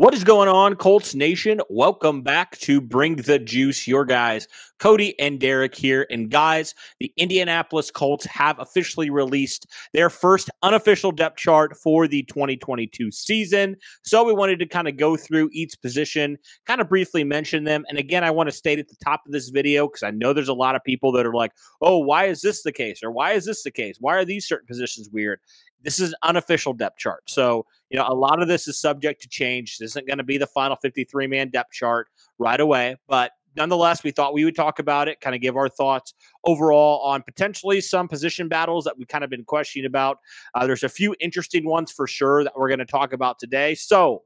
What is going on, Colts Nation? Welcome back to Bring the Juice, your guys, Cody and Derek here. And guys, the Indianapolis Colts have officially released their first unofficial depth chart for the 2022 season. So we wanted to kind of go through each position, kind of briefly mention them. And again, I want to state at the top of this video, because I know there's a lot of people that are like, oh, why is this the case? Or why is this the case? Why are these certain positions weird? This is an unofficial depth chart. So, a lot of this is subject to change. This isn't going to be the final 53-man depth chart right away. But nonetheless, we thought we would talk about it, kind of give our thoughts overall on potentially some position battles that we've kind of been questioning about. There's a few interesting ones for sure that we're going to talk about today. So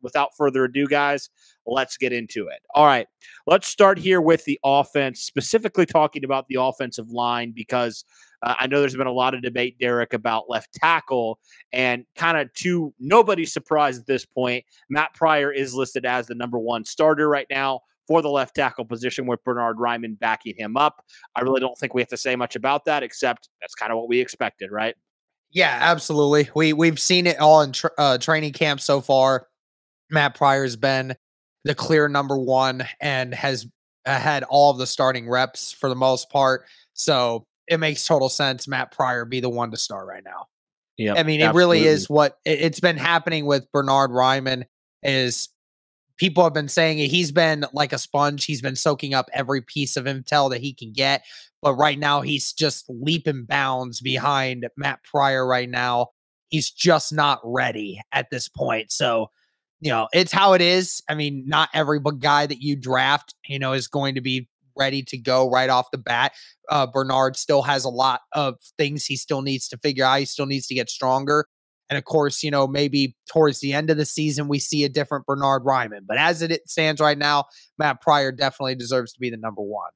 without further ado, guys, let's get into it. All right, let's start here with the offense, specifically talking about the offensive line, because I know there's been a lot of debate, Derek, about left tackle, and kind of to nobody's surprise at this point, Matt Pryor is listed as the number one starter right now for the left tackle position, with Bernhard Raimann backing him up. I really don't think we have to say much about that, except that's kind of what we expected, right? Yeah, absolutely. We've seen it all in training camp so far. Matt Pryor's been the clear number one and has had all of the starting reps for the most part. So it makes total sense Matt Pryor be the one to start right now. Yeah, I mean, it really is what it's been happening with Bernhard Raimann. Is people have been saying he's been like a sponge. He's been soaking up every piece of intel that he can get. But right now, he's just leaping bounds behind Matt Pryor right now. He's just not ready at this point. So, it's how it is. I mean, not every guy that you draft, is going to be ready to go right off the bat. Bernhard still has a lot of things he still needs to figure out. He still needs to get stronger. And of course, maybe towards the end of the season, we see a different Bernhard Raimann. But as it stands right now, Matt Pryor definitely deserves to be the number one.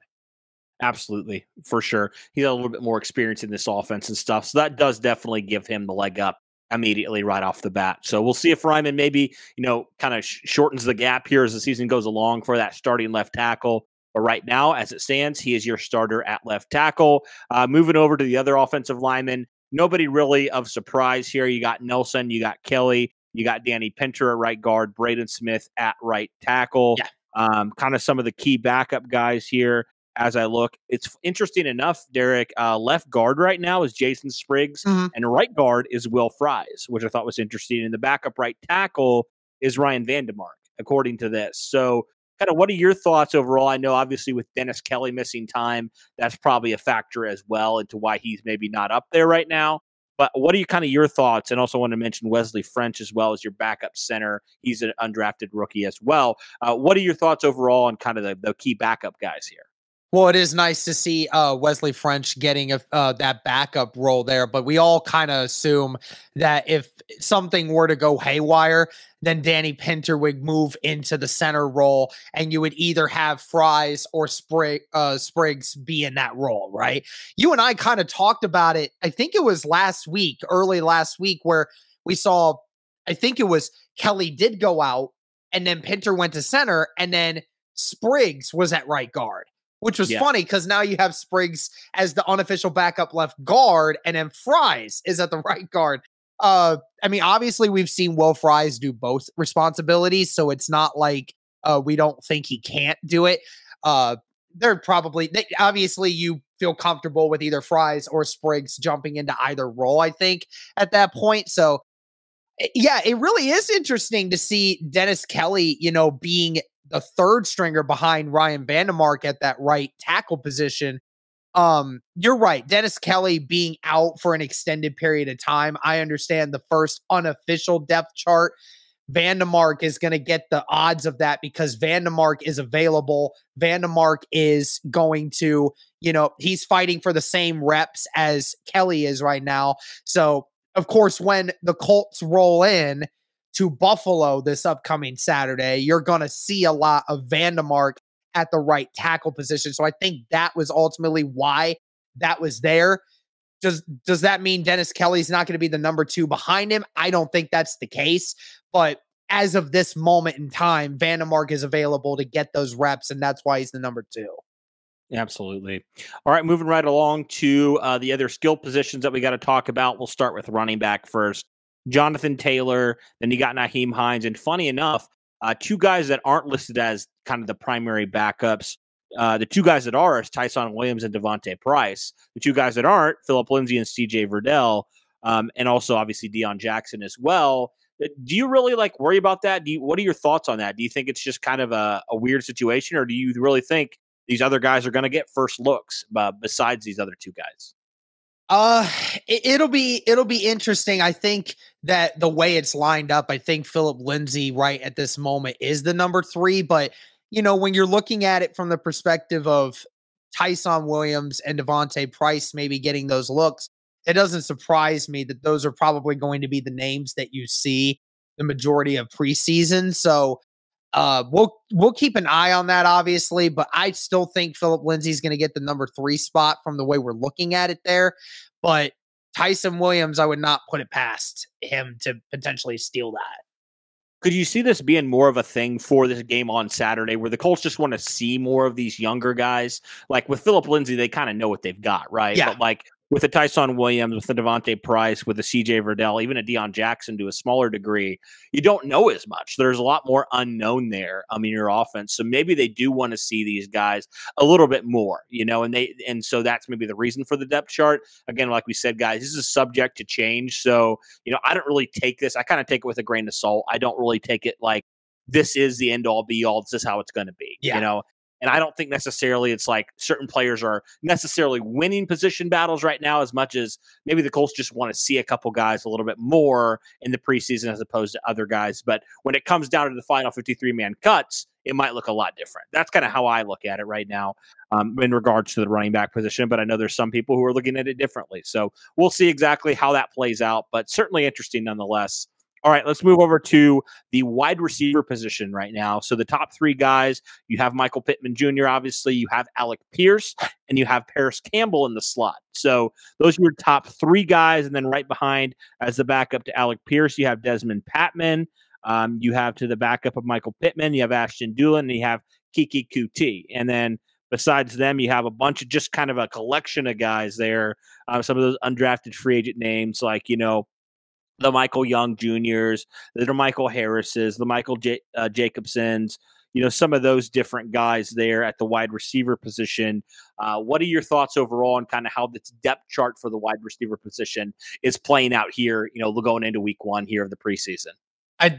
Absolutely, for sure. He's a little bit more experience in this offense and stuff. So that does definitely give him the leg up immediately right off the bat. So we'll see if Raimann maybe, kind of shortens the gap here as the season goes along for that starting left tackle. But right now, as it stands, he is your starter at left tackle. Moving over to the other offensive linemen, nobody really of surprise here. You got Nelson, you got Kelly, you got Danny Pinter at right guard, Braden Smith at right tackle. Yeah. Kind of some of the key backup guys here. As I look, it's interesting enough, Derek, left guard right now is Jason Spriggs, and right guard is Will Fries, which I thought was interesting. And the backup right tackle is Ryan Vandemark, according to this. So kind of what are your thoughts overall? I know obviously with Dennis Kelly missing time, that's probably a factor as well into why he's maybe not up there right now. But what are your thoughts? And also want to mention Wesley French as well as your backup center. He's an undrafted rookie as well. What are your thoughts overall on kind of the key backup guys here? Well, it is nice to see Wesley French getting that backup role there, but we all kind of assume that if something were to go haywire, then Danny Pinter would move into the center role, and you would either have Fries or Spriggs be in that role, right? You and I kind of talked about it. I think it was early last week, where we saw, I think it was Kelly did go out, and then Pinter went to center, and then Spriggs was at right guard. Which was funny because now you have Spriggs as the unofficial backup left guard, and then Fries is at the right guard. I mean, obviously we've seen Will Fries do both responsibilities, so it's not like we don't think he can't do it. Obviously you feel comfortable with either Fries or Spriggs jumping into either role, I think, at that point. So yeah, it really is interesting to see Dennis Kelly, being the third stringer behind Ryan Vandemark at that right tackle position. You're right. Dennis Kelly being out for an extended period of time. I understand the first unofficial depth chart. Vandemark is going to get the odds of that because Vandemark is available. Vandemark is going to, he's fighting for the same reps as Kelly is right now. So, of course, when the Colts roll in to Buffalo this upcoming Saturday, you're going to see a lot of Vandemark at the right tackle position. So I think that was ultimately why that was there. Does that mean Dennis Kelly's not going to be the number two behind him? I don't think that's the case. But as of this moment in time, Vandemark is available to get those reps, and that's why he's the number two. Absolutely. All right, moving right along to the other skill positions that we got to talk about. We'll start with running back first. Jonathan Taylor, then you got Nyheim Hines. And funny enough, two guys that aren't listed as kind of the primary backups. The two guys that are is Tyson Williams and Devontae Price. The two guys that aren't, Philip Lindsay and CJ Verdell, and also obviously Dion Jackson as well. Do you really worry about that? What are your thoughts on that? Do you think it's just kind of a weird situation, or do you really think these other guys are going to get first looks besides these other two guys? It'll be interesting. I think that the way it's lined up, I think Philip Lindsay right at this moment is the number 3, but when you're looking at it from the perspective of Tyson Williams and Devontae Price maybe getting those looks, it doesn't surprise me that those are probably going to be the names that you see the majority of preseason. So we'll keep an eye on that, obviously, but I still think Philip Lindsay's going to get the number 3 spot from the way we're looking at it there. But Tyson Williams, I would not put it past him to potentially steal that. Could you see this being more of a thing for this game on Saturday where the Colts just want to see more of these younger guys? Like with Philip Lindsay, they kind of know what they've got, right? Yeah. But with the Tyson Williams, with the Devontae Price, with the CJ Verdell, even a Dion Jackson to a smaller degree, you don't know as much. There's a lot more unknown there in your offense. So maybe they do want to see these guys a little bit more, and so that's maybe the reason for the depth chart. Again, like we said, guys, this is subject to change. So, I don't really take this. I kind of take it with a grain of salt. I don't really take it like this is the end all be all. This is how it's going to be, And I don't think necessarily it's like certain players are necessarily winning position battles right now as much as maybe the Colts just want to see a couple guys a little bit more in the preseason as opposed to other guys. But when it comes down to the final 53-man cuts, it might look a lot different. That's kind of how I look at it right now in regards to the running back position. But I know there's some people who are looking at it differently. So we'll see exactly how that plays out, but certainly interesting nonetheless. All right, let's move over to the wide receiver position right now. So the top 3 guys, you have Michael Pittman Jr., obviously, you have Alec Pierce, and you have Paris Campbell in the slot. So those are your top 3 guys, and then right behind as the backup to Alec Pierce, you have Desmond Patman. You have to the backup of Michael Pittman, you have Ashton Dulin, and you have Kiki Kuti. And then besides them, you have a bunch of just kind of a collection of guys there. Some of those undrafted free agent names like, the Michael Young Juniors, the Michael Harrises, the Michael Jacobsons, some of those different guys there at the wide receiver position. What are your thoughts overall on kind of how this depth chart for the wide receiver position is playing out here, going into week 1 here of the preseason?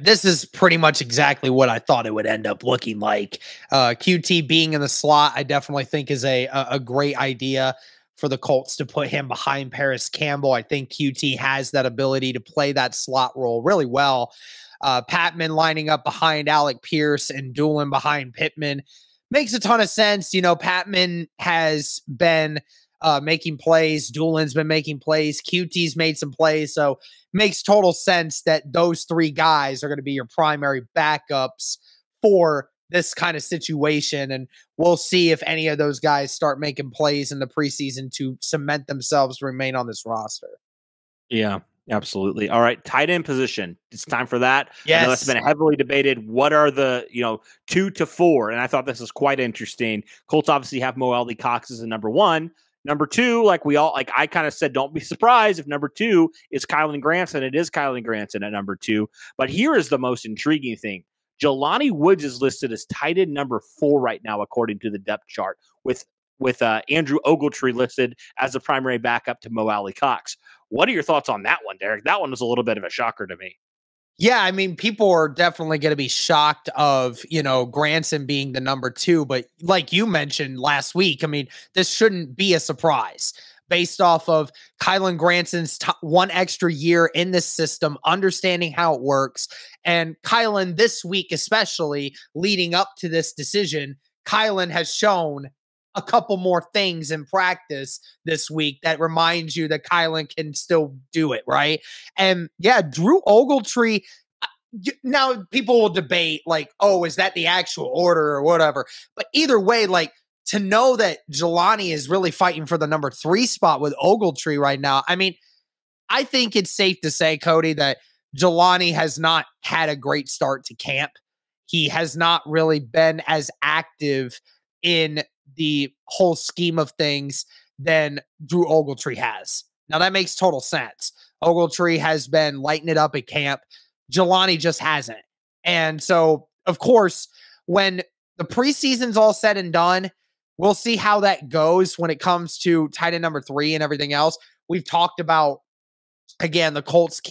This is pretty much exactly what I thought it would end up looking like. QT being in the slot, I definitely think is a great idea for the Colts to put him behind Paris Campbell. I think QT has that ability to play that slot role really well. Patman lining up behind Alec Pierce and Dulin behind Pittman makes a ton of sense. Patman has been making plays. Dulin's been making plays. QT's made some plays. So makes total sense that those 3 guys are going to be your primary backups for this kind of situation. And we'll see if any of those guys start making plays in the preseason to cement themselves to remain on this roster. Yeah, absolutely. All right. Tight end position. It's time for that. Yes. I know that's been heavily debated. What are the, 2 to 4? And I thought this was quite interesting. Colts obviously have Mo Alley Cox as a number 1. Number 2, I kind of said, don't be surprised if number 2 is Kylan Granson. It is Kylan Granson at number 2. But here is the most intriguing thing. Jelani Woods is listed as tight end number 4 right now, according to the depth chart, with Andrew Ogletree listed as the primary backup to Mo Alley Cox. What are your thoughts on that one, Derek? That one was a little bit of a shocker to me. Yeah, I mean, people are definitely going to be shocked of, Granson being the number 2. But like you mentioned last week, I mean, this shouldn't be a surprise based off of Kylan Granson's 1 extra year in this system, understanding how it works. And Kylan this week, especially leading up to this decision, Kylan has shown a couple more things in practice this week that reminds you that Kylan can still do it, right? And yeah, Drew Ogletree, now people will debate oh, is that the actual order or whatever? But either way, to know that Jelani is really fighting for the number 3 spot with Ogletree right now. I mean, I think it's safe to say, Cody, that Jelani has not had a great start to camp. He has not really been as active in the whole scheme of things than Drew Ogletree has. Now, that makes total sense. Ogletree has been lighting it up at camp. Jelani just hasn't. And so, of course, when the preseason's all said and done, we'll see how that goes when it comes to tight end number 3 and everything else. We've talked about, again, the Colts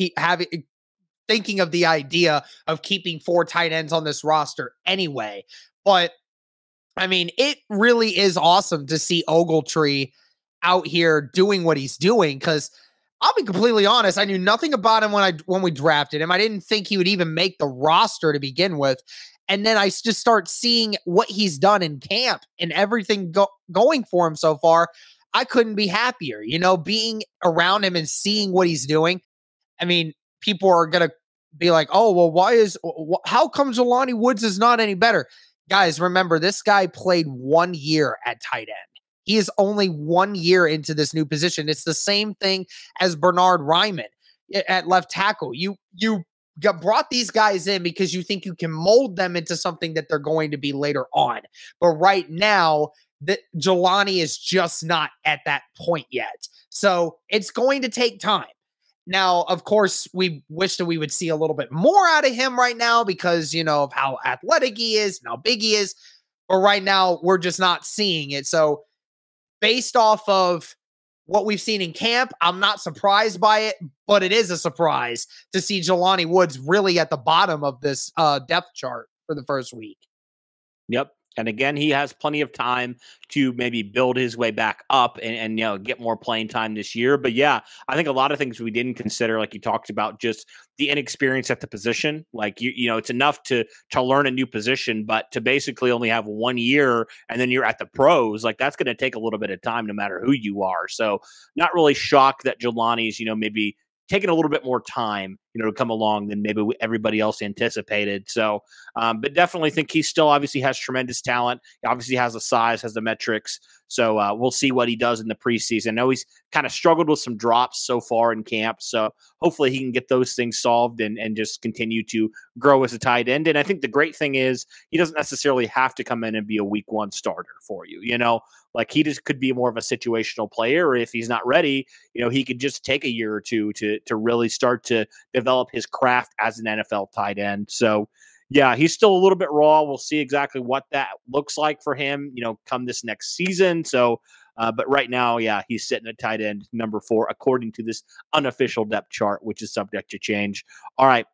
thinking of the idea of keeping 4 tight ends on this roster anyway. But I mean, it really is awesome to see Ogletree out here doing what he's doing, because I'll be completely honest, I knew nothing about him when we drafted him. I didn't think he would even make the roster to begin with. And then I just start seeing what he's done in camp and everything going for him so far. I couldn't be happier, being around him and seeing what he's doing. I mean, people are going to be like, oh, well, how come Jelani Woods is not any better? Guys, remember, this guy played 1 year at tight end. He is only 1 year into this new position. It's the same thing as Bernard Ryman at left tackle. You brought these guys in because you think you can mold them into something that they're going to be later on. But right now, Jelani is just not at that point yet. So it's going to take time. Now, of course, we wish that we would see a little bit more out of him right now because, of how athletic he is and how big he is. But right now, we're just not seeing it. So based off of what we've seen in camp, I'm not surprised by it, but it is a surprise to see Jelani Woods really at the bottom of this depth chart for the first week. Yep. And again, he has plenty of time to maybe build his way back up and get more playing time this year. But yeah, I think a lot of things we didn't consider, like you talked about, just the inexperience at the position. Like it's enough to learn a new position, but to basically only have 1 year and then you're at the pros, like that's going to take a little bit of time, no matter who you are. So not really shocked that Jelani's maybe taking a little bit more time, to come along than maybe everybody else anticipated. So, but definitely think he still obviously has tremendous talent. He obviously has the size, has the metrics. So we'll see what he does in the preseason. I know he's kind of struggled with some drops so far in camp. So hopefully he can get those things solved and just continue to grow as a tight end. And I think the great thing is he doesn't necessarily have to come in and be a week 1 starter for you. Like he just could be more of a situational player. Or if he's not ready, he could just take a year or two to really start to develop his craft as an NFL tight end. So yeah, he's still a little bit raw. We'll see exactly what that looks like for him, come this next season. So, but right now, yeah, he's sitting at tight end number 4, according to this unofficial depth chart, which is subject to change. All right.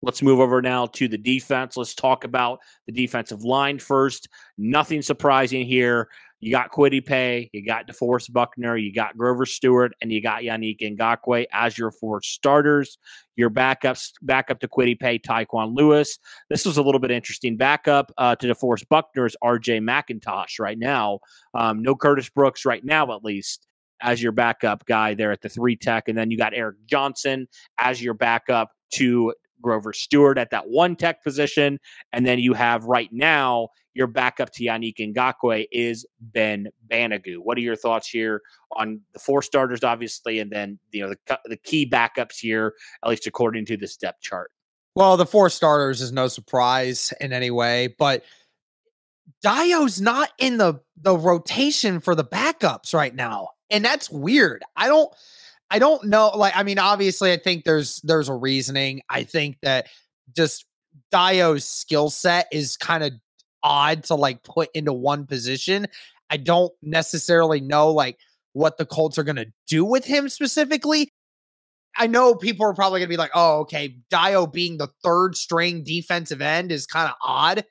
Let's move over now to the defense. Let's talk about the defensive line first. Nothing surprising here. You got Kwity Paye, you got DeForest Buckner, you got Grover Stewart, and you got Yannick Ngakoue as your 4 starters. Your back up to Kwity Paye, Tyquan Lewis. This was a little bit interesting. Backup to DeForest Buckner is RJ McIntosh right now. No Curtis Brooks right now, at least, as your backup guy there at the 3 tech. And then you got Eric Johnson as your backup to Grover Stewart at that 1 tech position. And then you have right now your backup to Yannick Ngakoue is Ben Banogu. What are your thoughts here on the 4 starters, obviously, and then the key backups here, at least according to this depth chart? Well, the 4 starters is no surprise in any way, but Dio's not in the rotation for the backups right now, and that's weird. I don't know. Like, I mean, obviously, I think there's a reasoning. I think that just Dio's skill set is kind of odd to like put into one position. I don't necessarily know like what the Colts are going to do with him specifically. I know people are probably going to be like, oh, okay, Dio being the 3rd string defensive end is kind of odd.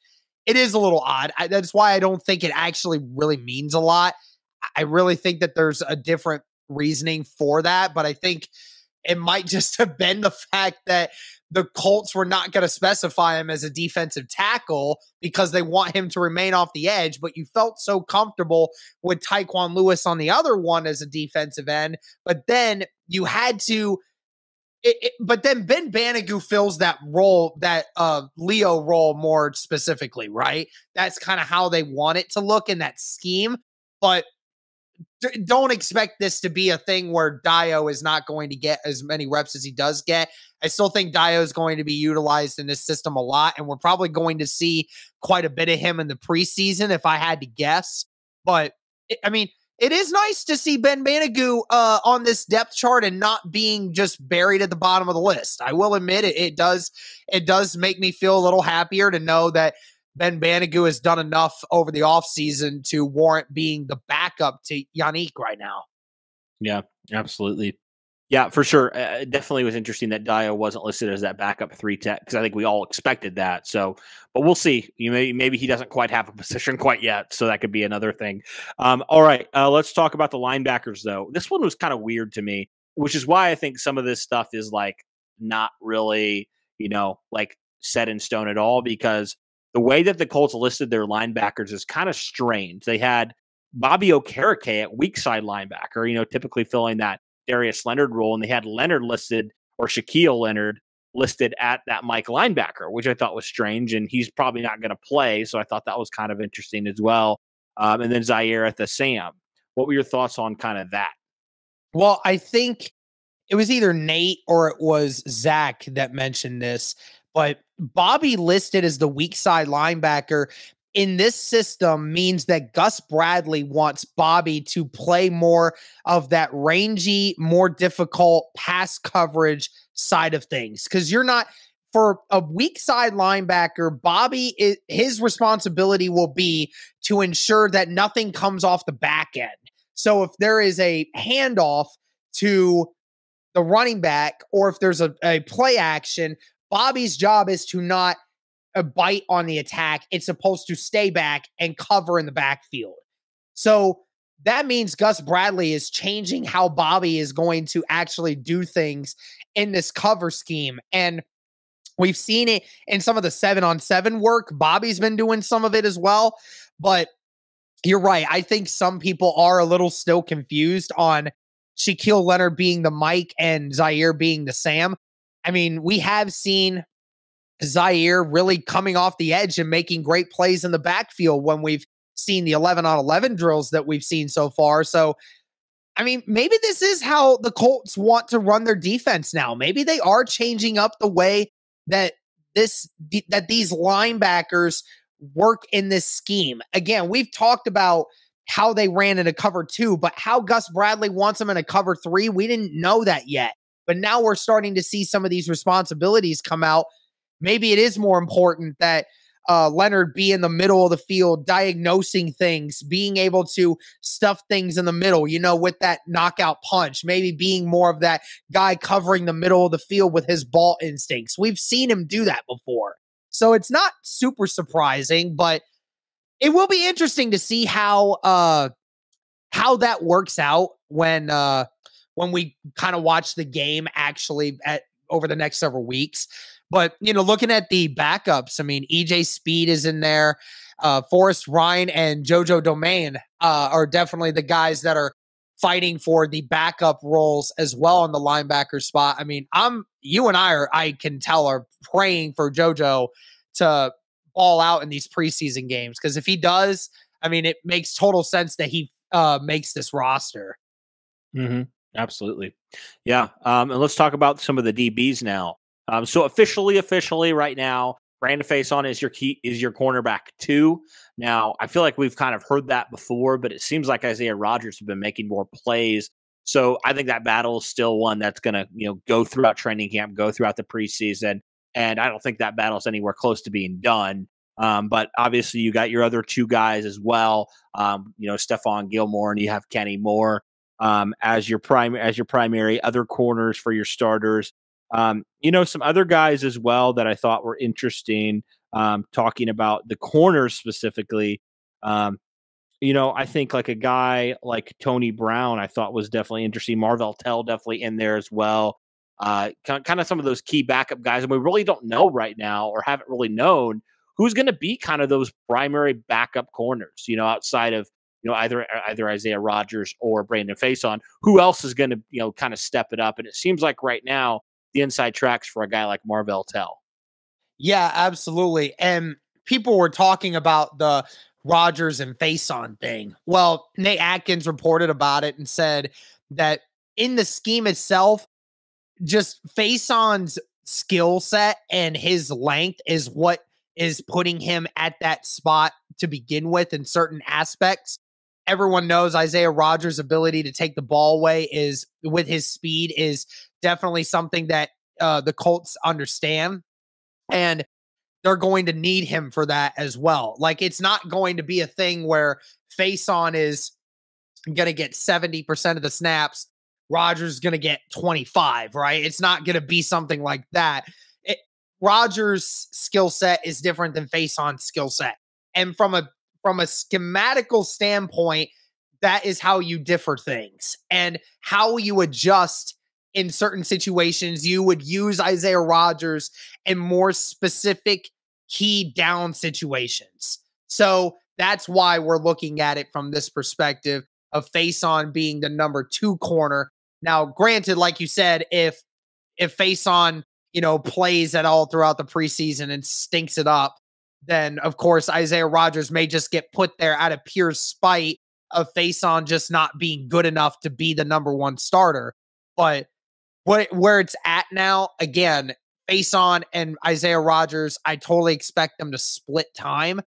It is a little odd. That's why I don't think it actually really means a lot. I really think that there's a different reasoning for that, but I think it might just have been the fact that the Colts were not going to specify him as a defensive tackle because they want him to remain off the edge, but you felt so comfortable with Tyquan Lewis on the other one as a defensive end, but then you had to but then Ben Banogu fills that role, that Leo role more specifically, right? That's kind of how they want it to look in that scheme, but don't expect this to be a thing where Dio is not going to get as many reps as he does get. I still think Dio is going to be utilized in this system a lot, and we're probably going to see quite a bit of him in the preseason if I had to guess. But, I mean, it is nice to see Ben Banigou on this depth chart and not being just buried at the bottom of the list. I will admit it does make me feel a little happier to know that Ben Banigou has done enough over the offseason to warrant being the backup to Yannick right now. Yeah, absolutely. Yeah, for sure. It definitely was interesting that Dio wasn't listed as that backup 3-tech because I think we all expected that. So, but we'll see. Maybe he doesn't quite have a position quite yet, so that could be another thing. All right, let's talk about the linebackers though. This one was kind of weird to me, which is why I think some of this stuff is like not really, like set in stone at all, because the way that the Colts listed their linebackers is kind of strange. They had Bobby Okereke at weak side linebacker, typically filling that Darius Leonard role, and they had Leonard listed, or Shaquille Leonard listed at that Mike linebacker, which I thought was strange, and he's probably not going to play, so I thought that was kind of interesting as well. And then Zaire at the Sam. What were your thoughts on kind of that? Well, I think it was either Nate or it was Zach that mentioned this, but Bobby listed as the weak side linebacker in this system means that Gus Bradley wants Bobby to play more of that rangy, more difficult pass coverage side of things. Because you're not, for a weak side linebacker, Bobby, his responsibility will be to ensure that nothing comes off the back end. So if there is a handoff to the running back, or if there's a play action, Bobby's job is to not a bite on the attack. It's supposed to stay back and cover in the backfield. So that means Gus Bradley is changing how Bobby is going to actually do things in this cover scheme. And we've seen it in some of the 7-on-7 work. Bobby's been doing some of it as well. But you're right. I think some people are a little still confused on Shaquille Leonard being the Mike and Zaire being the Sam. I mean, we have seen Zaire really coming off the edge and making great plays in the backfield when we've seen the 11-on-11 drills that we've seen so far. So, I mean, maybe this is how the Colts want to run their defense now. Maybe they are changing up the way that these linebackers work in this scheme. Again, we've talked about how they ran in a cover 2, but how Gus Bradley wants them in a cover 3, we didn't know that yet. But now we're starting to see some of these responsibilities come out. Maybe it is more important that Leonard be in the middle of the field, diagnosing things, being able to stuff things in the middle, with that knockout punch, maybe being more of that guy covering the middle of the field with his ball instincts. We've seen him do that before. So it's not super surprising, but it will be interesting to see how that works out when we kind of watch the game actually over the next several weeks. But, looking at the backups, I mean, EJ Speed is in there. Forrest Ryan and JoJo Domain are definitely the guys that are fighting for the backup roles as well on the linebacker spot. I mean, you and I can tell, are praying for JoJo to ball out in these preseason games. Because if he does, I mean, it makes total sense that he makes this roster. Mm-hmm. Absolutely. Yeah. And let's talk about some of the DBs now. So officially right now, Brandon Faison is your cornerback 2. Now, I feel like we've kind of heard that before, but it seems like Isaiah Rodgers has been making more plays. So I think that battle is still one that's going to, go throughout training camp, go throughout the preseason. And I don't think that battle is anywhere close to being done. But obviously you got your other 2 guys as well. Stephon Gilmore, and you have Kenny Moore as your primary other corners for your starters. Some other guys as well that I thought were interesting, talking about the corners specifically. I think like a guy like Tony Brown, I thought was definitely interesting. Marvell Tell definitely in there as well. Kind of some of those key backup guys. And we really don't know right now, or haven't really known, who's going to be kind of those primary backup corners, outside of, either Isaiah Rodgers or Brandon Faison. Who else is going to, kind of step it up? And it seems like right now, the inside tracks for a guy like Marvell Tell. Yeah, absolutely. And people were talking about the Rodgers and Faison thing. Well, Nate Atkins reported about it and said that in the scheme itself, just Faison's skill set and his length is what is putting him at that spot to begin with in certain aspects. everyone knows Isaiah Rodgers' ability to take the ball away is with his speed is definitely something that the Colts understand. And they're going to need him for that as well. Like, it's not going to be a thing where Faison is going to get 70% of the snaps. Rodgers is going to get 25, right? It's not going to be something like that. Rodgers' skill set is different than Faison's skill set. And from a schematical standpoint, that is how you differ things and how you adjust in certain situations. You would use Isaiah Rodgers in more specific key down situations. So that's why we're looking at it from this perspective of Faison being the number 2 corner. Now, granted, like you said, if Faison, plays at all throughout the preseason and stinks it up, then of course Isaiah Rodgers may just get put there out of pure spite of Faison just not being good enough to be the number 1 starter. But where it's at now, again, Faison and Isaiah Rodgers, I totally expect them to split time,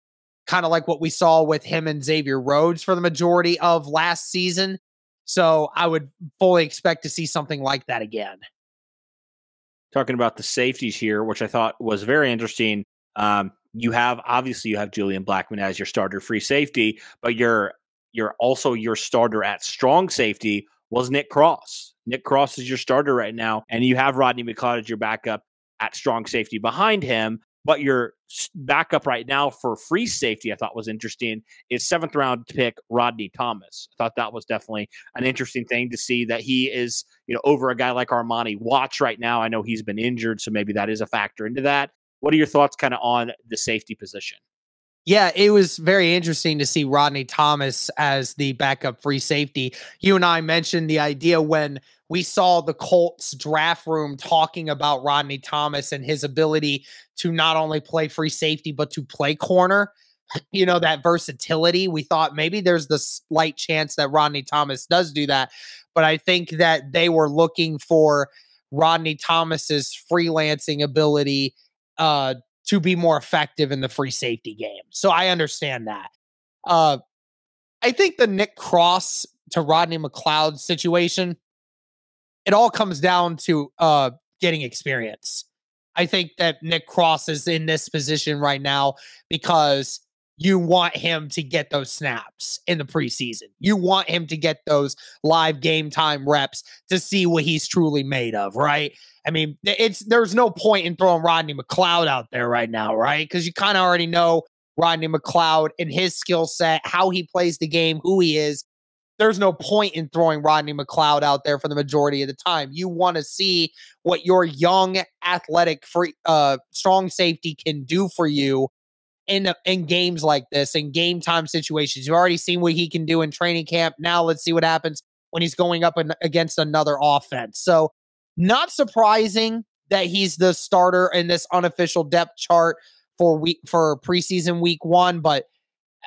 kind of like what we saw with him and Xavier Rhodes for the majority of last season. So I would fully expect to see something like that again. Talking about the safeties here, which I thought was very interesting. You have Julian Blackmon as your starter free safety, but you're also your starter at strong safety was Nick Cross. Nick Cross is your starter right now, and you have Rodney McLeod as your backup at strong safety behind him. But your backup right now for free safety, I thought was interesting, is 7th round pick Rodney Thomas. I thought that was definitely an interesting thing to see that he is, over a guy like Armani Watts right now. I know he's been injured, so maybe that is a factor into that. What are your thoughts kind of on the safety position? Yeah, it was very interesting to see Rodney Thomas as the backup free safety. You and I mentioned the idea when we saw the Colts draft room talking about Rodney Thomas and his ability to not only play free safety, but to play corner. That versatility. We thought maybe there's the slight chance that Rodney Thomas does do that. But I think that they were looking for Rodney Thomas's freelancing ability to be more effective in the free safety game. So I understand that. I think the Nick Cross to Rodney McLeod situation, it all comes down to getting experience. I think that Nick Cross is in this position right now because you want him to get those snaps in the preseason. You want him to get those live game time reps to see what he's truly made of, right? I mean, there's no point in throwing Rodney McLeod out there right now, right? Because you kind of already know Rodney McLeod and his skill set, how he plays the game, who he is. There's no point in throwing Rodney McLeod out there for the majority of the time. You want to see what your young, athletic, free, strong safety can do for you in games like this, in game time situations. You've already seen what he can do in training camp. Now let's see what happens when he's going up against another offense. So not surprising that he's the starter in this unofficial depth chart for preseason week 1. But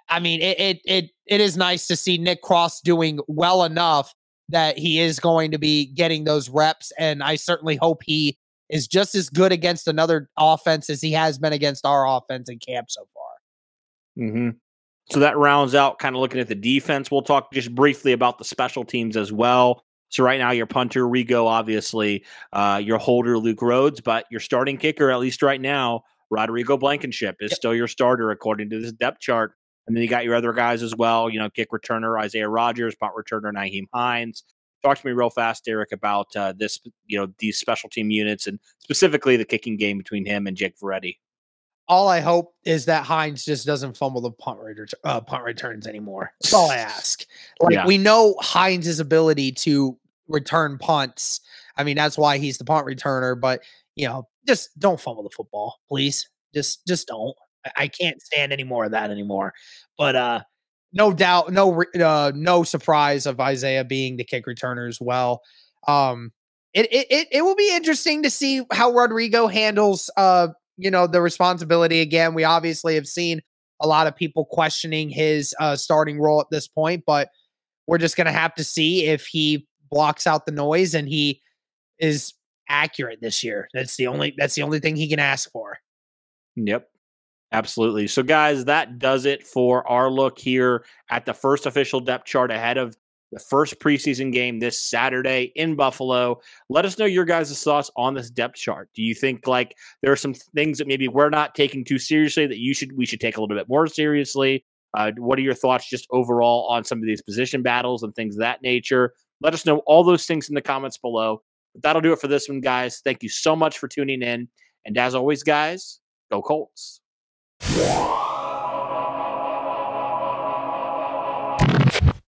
I mean, it is nice to see Nick Cross doing well enough that he is going to be getting those reps. And I certainly hope he is just as good against another offense as he has been against our offense in camp so far. Mm-hmm. So that rounds out kind of looking at the defense. We'll talk just briefly about the special teams as well. So right now, your punter, Rigo, obviously, your holder, Luke Rhodes, but your starting kicker, at least right now, Rodrigo Blankenship is still your starter according to this depth chart. And then you got your other guys as well, kick returner, Isaiah Rodgers, punt returner, Nyheim Hines. Talk to me real fast, Derek, about these special team units and specifically the kicking game between him and Jake Veretti. All I hope is that Hines just doesn't fumble the punt returns anymore. That's all I ask. We know Hines' ability to return punts. I mean, that's why he's the punt returner, but just don't fumble the football, please. Just don't. I can't stand any more of that anymore. But no doubt, no surprise of Isaiah being the kick returner as well. It will be interesting to see how Rodrigo handles the responsibility again. We obviously have seen a lot of people questioning his starting role at this point, but we're just going to have to see if he blocks out the noise and he is accurate this year. That's the only thing he can ask for. Yep. Absolutely. So, guys, that does it for our look here at the first official depth chart ahead of the first preseason game this Saturday in Buffalo. Let us know your guys' thoughts on this depth chart. Do you think like there are some things that maybe we're not taking too seriously that we should take a little bit more seriously? What are your thoughts just overall on some of these position battles and things of that nature? Let us know all those things in the comments below. But that'll do it for this one, guys. Thank you so much for tuning in. And as always, guys, go Colts.